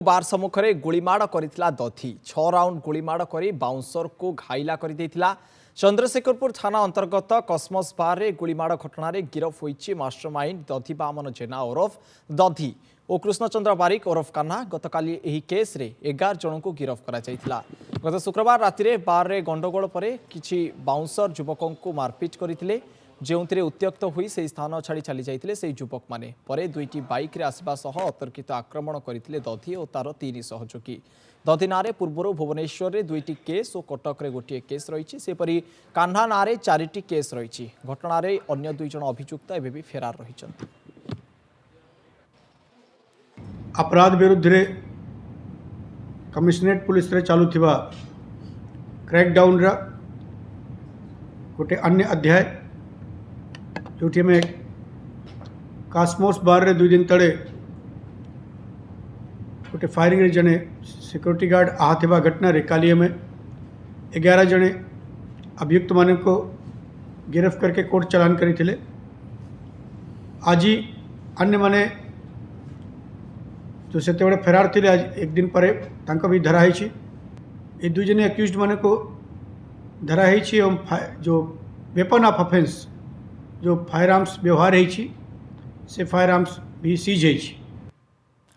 बार सम्मुखें गुलीमाड़ करथिला दधी 6 round गुलीमाड़ करी bouncer को घाइला कर देथिला। चंद्रशेखरपुर थाना अंतर्गत कस्मस बार रे गुलीमाड़ घटना रे गिरफ होईछि मास्टरमाइंड दधी बामन जेना ओरफ दधी और कृष्णचंद्र बारिक ओरफ कान्हा। गतकाली एही केस रे 11 जन को गिरफ करा जायथिला। गत शुक्रवार राति रे बार रे गंडगोल परे किछि बाउंसर युवकों को मारपिट करथिले जो उत्त्यक्त हुई से स्थान छाड़ी चली जाते से युवक मैंने परे दुईटी बाइक रे आसवा सह अतर्कित आक्रमण करते दधी और तार 3 सहयोगी। दधी नारे पूर्व भुवनेश्वर रे 2टी केस और कटक रे गोटे केस रही। सेपरी कान्हा नारे 4टी केस रही। घटना रे अन्य 2 जन अभियुक्त एवं भी फेरार रही। अपराध विरुद्ध रे कमिशनरेट पुलिस रे चालू थिबा क्रैकडाउन रा गोटे अन्य अध्याय जो में कास्मोस बार रे 2 दिन तले गोटे फायरिंग रे जने सिक्योरिटी गार्ड आहत होगा घटना रे काली में 11 जने अभियुक्त मान को गिरफ्त करके कोर्ट चालान करी। आज अन्य माने जो से फेरार थे आज एक दिन पर भी धराई। ये 2 जने एक्यूज्ड मान को धराई जो वेपन ऑफ ऑफेंस जो फायर आर्म्स व्यवहार है से फायर आर्म्स भी सीज है।